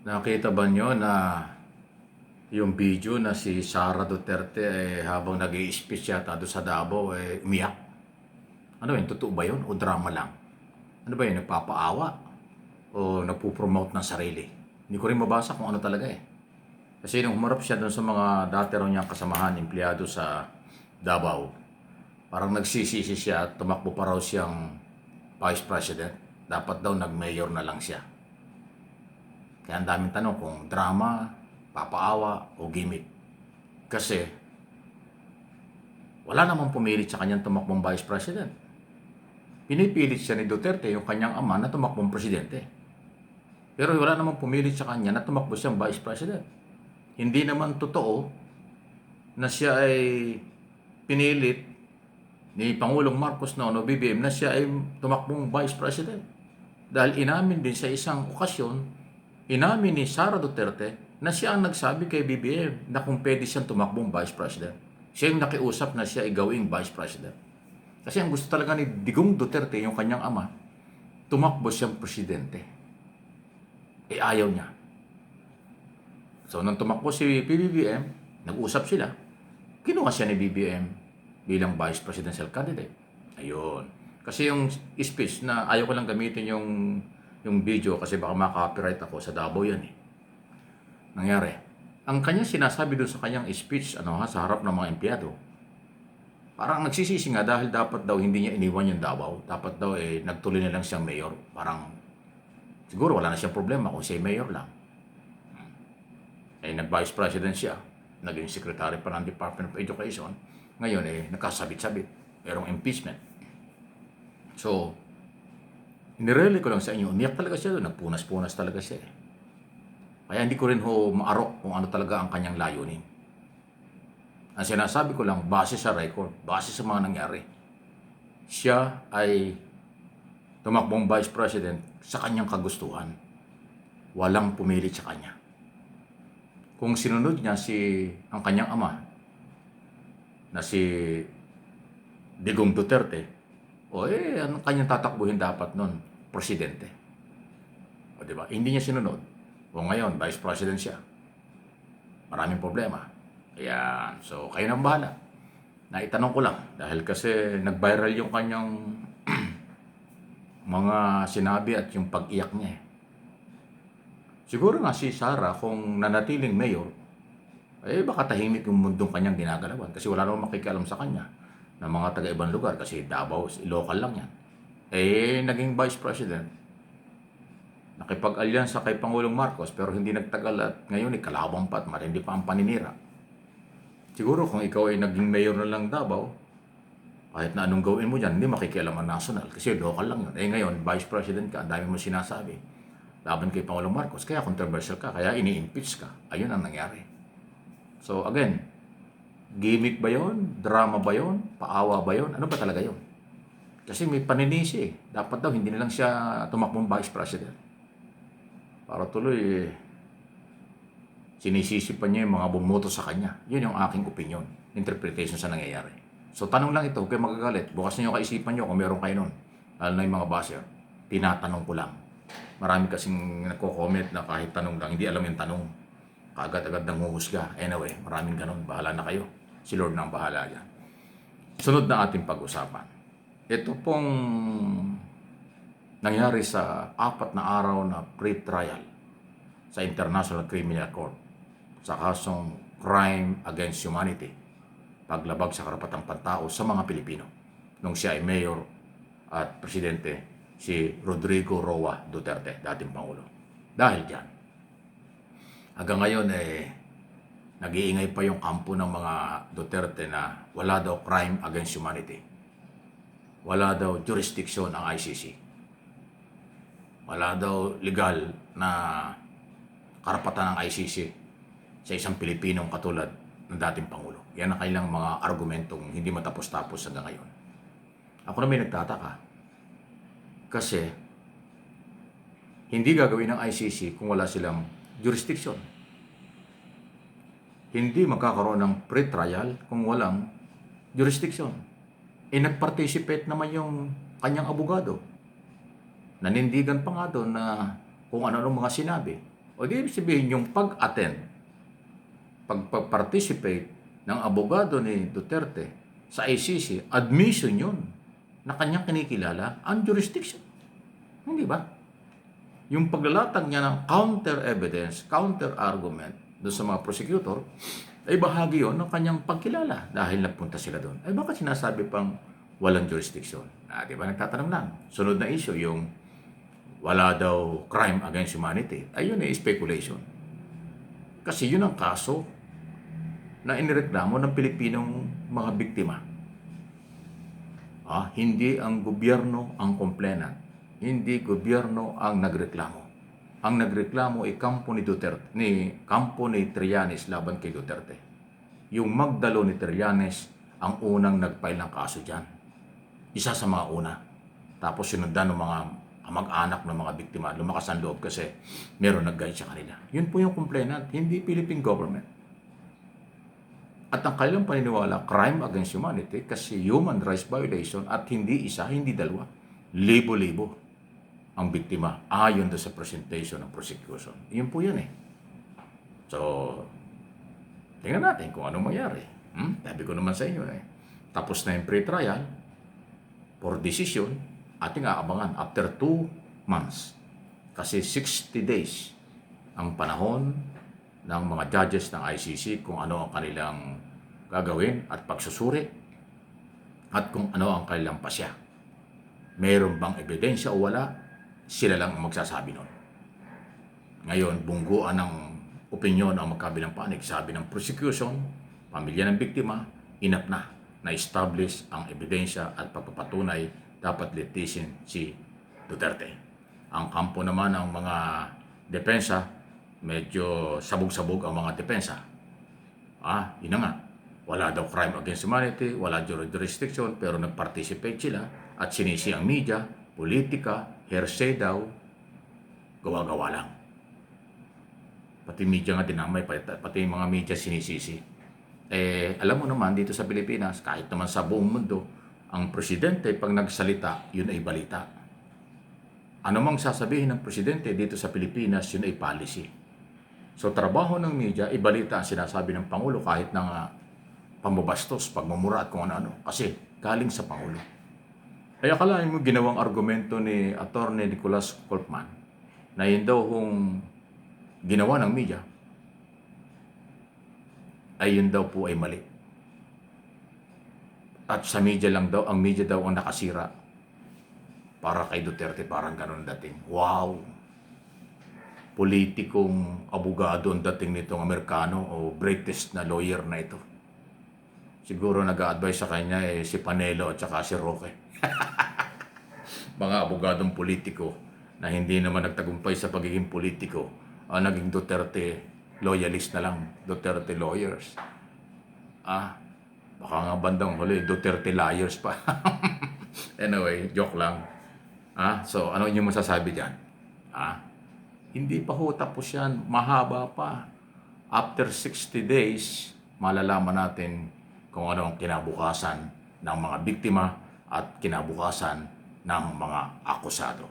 Nakita ba nyo na yung video na si Sara Duterte habang nag-i-speech yata doon sa Davao umiyak? Ano yun? Totoo ba yun? O drama lang? Ano ba yun? Nagpapaawa? O nagpupromote ng sarili? Hindi ko rin mabasa kung ano talaga eh. Kasi nung humarap siya doon sa mga dati raw niyang kasamahan, empleyado sa Davao, parang nagsisisi siya at tumakbo pa raw siyang vice president. Dapat daw nag-mayor na lang siya. Kaya ang daming tanong kung drama, papaawa o gimmick. Kasi wala namang pumilit sa kanyang tumakbong vice president. Pinipilit siya ni Duterte, yung kanyang ama, na tumakbong presidente. Pero wala namang pumilit sa kanya na tumakbo siyang vice president. Hindi naman totoo na siya ay pinilit ni Pangulong Marcos noon o BBM na siya ay tumakbong vice president. Dahil inamin din sa isang okasyon, inamin ni Sara Duterte na siya ang nagsabi kay BBM na kung pwede siyang tumakbong vice president. Siya yung nakiusap na siya ay gawing vice president. Kasi ang gusto talaga ni Digong Duterte, yung kanyang ama, tumakbo siyang presidente. Ayaw niya. So, nung tumakbo si BBM, nag-usap sila, kinuha siya ni BBM bilang vice presidential candidate. Ayun. Kasi yung speech na ayaw ko lang gamitin yung video kasi baka maka-copyright ako sa Davao yan eh. Nangyari. Ang kanyang sinasabi doon sa kanyang speech sa harap ng mga empleyado, parang nagsisisi nga dahil dapat daw hindi niya iniwan yung Davao. Dapat daw nagtuloy na lang siyang mayor. Parang siguro wala na siyang problema kung siya mayor lang. Nag-vice president siya. Naging secretary pa ng Department of Education. Ngayon nagkasabit-sabit. Merong impeachment. So, nirelay ko lang sa inyo, umiyak talaga siya doon. Nagpunas-punas talaga siya eh. Kaya hindi ko rin maarok kung ano talaga ang kanyang layunin. Ang sinasabi ko lang, base sa record, base sa mga nangyari, siya ay tumakbong vice president sa kanyang kagustuhan. Walang pumilit sa kanya. Kung sinunod niya ang kanyang ama, na si Digong Duterte, ang kanyang tatakbuhin dapat nun? Presidente. O diba? Hindi niya sinunod. O ngayon, vice president siya. Maraming problema. Ayan. So, kayo nang bahala. Naitanong ko lang. Dahil kasi nag-viral yung kanyang mga sinabi at yung pag-iyak niya eh. Siguro nga si Sara, kung nanatiling mayor, baka tahimik yung mundong kanyang ginagalawan. Kasi wala namang makikialam sa kanya ng mga taga-ibang lugar. Kasi Davao, local lang yan. Naging vice president. Nakipag-alyansa kay Pangulong Marcos pero hindi nagtagal at ngayon kalabang pa at matindi pa ang paninira. Siguro kung ikaw ay naging mayor na lang Davao, kahit na anong gawin mo dyan, hindi makikialam ang national kasi local lang yun. Ngayon, vice president ka, ang dami mo sinasabi laban kay Pangulong Marcos, kaya controversial ka, kaya ini-impeach ka. Ayun ang nangyari. So again, gimmick ba yun? Drama ba yun? Paawa ba yun? Ano ba talaga yun? Kasi may paninisi eh. Dapat daw hindi na lang siya tumakbong vice president. Para tuloy sinisisi pa niya yung mga bumoto sa kanya. Yun yung aking opinion, interpretation sa nangyayari. So tanong lang ito, huwag kayo magagalit. Bukas niyo kaisipan niyo kung meron kayo nun. Lalo na yung mga basher. Tinatanong ko lang. Marami kasing nagko-comment na kahit tanong lang, hindi alam yung tanong. Kaagad-agad nang huhusga. Anyway, maraming ganun. Bahala na kayo. Si Lord na ang bahala yan. Sunod na ating pag-usapan. Ito pong nangyari sa 4 na araw na pre-trial sa International Criminal Court sa kasong Crime Against Humanity, paglabag sa karapatang pantao sa mga Pilipino nung siya ay mayor at presidente si Rodrigo Roa Duterte, dating Pangulo. Dahil dyan, hanggang ngayon nag-iingay pa yung kampo ng mga Duterte na wala daw crime against humanity. Wala daw jurisdiction ang ICC. Wala daw legal na karapatan ng ICC sa isang Pilipinong katulad ng dating Pangulo. Yan ang kailang mga argumentong hindi matapos-tapos hanggang ngayon. Ako na may nagtataka. Kasi hindi gagawin ng ICC kung wala silang jurisdiction. Hindi magkakaroon ng pre-trial kung walang jurisdiction. Nag-participate naman yung kanyang abogado. Nanindigan pa nga doon na kung ano-ano mga sinabi. O di ibig sabihin yung pag-attend, pag-participate ng abogado ni Duterte sa ICC, admission yun na kanyang kinikilala ang jurisdiction. Hindi ba? Yung paglalatag niya ng counter evidence, counter argument doon sa mga prosecutor, ay bahagi yon ng kanyang pagkilala dahil napunta sila doon. Ay bakit sinasabi pang walang jurisdiction? Di ba nagtatanong lang? Sunod na issue, yung wala daw crime against humanity. Ayun speculation. Kasi yun ang kaso na inireklamo ng Pilipinong mga biktima. Hindi ang gobyerno ang complainant. Hindi gobyerno ang nagreklamo. Ang nagreklamo ay kampo ni Duterte, kampo ni Trillanes laban kay Duterte. Yung Magdalo ni Trillanes ang unang nag-file ng kaso dyan. Isa sa mga una. Tapos sinundan ng mga mag-anak ng mga biktima. Lumakas ang loob kasi meron nag-guide sa kanila. Yun po yung complainant, hindi Philippine government. At ang kanilang paniniwala, crime against humanity kasi human rights violation at hindi isa, hindi dalawa. Libo-libo ang biktima ayon doon sa presentation ng prosecution. Yun po yun So, tingnan natin kung anong mangyari. Sabi ko naman sa inyo tapos na yung pre-trial for decision, ating aabangan after 2 months. Kasi 60 days ang panahon ng mga judges ng ICC kung ano ang kanilang gagawin at pagsusuri at kung ano ang kanilang pasya. Mayroon bang ebidensya o wala, sila lang ang magsasabi nun. Ngayon, bungguan ng opinyon ang magkabilang panig. Sabi ng prosecution, pamilya ng biktima, enough na establish ang ebidensya at pagpapatunay dapat litisin si Duterte. Ang kampo naman ng mga depensa, medyo sabog-sabog ang mga depensa. Yun na nga. Wala daw crime against humanity, wala jurisdiction, pero nag-participate sila at sinisi ang media, politika, hearsay daw, gawa-gawa lang. Pati media nga dinamay, pati mga media sinisisi. Alam mo naman, dito sa Pilipinas, kahit naman sa buong mundo, ang presidente, pag nagsalita, yun ay balita. Ano mang sasabihin ng presidente dito sa Pilipinas, yun ay policy. So, trabaho ng media, ibalita ang sinasabi ng Pangulo kahit na pambabastos, pagmumura at kung ano-ano. Kasi galing sa Pangulo. Kaya akalain mo ginawang argumento ni Attorney Nicolas Colpman na yun daw kung ginawa ng media, ay yun daw po ay mali. At sa media lang daw, ang media daw ang nakasira para kay Duterte, parang ganun dating. Wow! Politikong abogado ang dating nitong Amerikano o British na lawyer na ito. Siguro nag-a-advise sa kanya si Panelo at saka si Roque. Mga abogadong politiko na hindi naman nagtagumpay sa pagiging politiko, naging Duterte loyalist na lang, Duterte lawyers. Baka nga bandang huli, Duterte liars pa. Anyway, joke lang. So, ano inyong masasabi dyan? Hindi pa ho tapos yan, mahaba pa. After 60 days, malalaman natin kung ano ang kinabukasan ng mga biktima at kinabukasan ng mga akusado.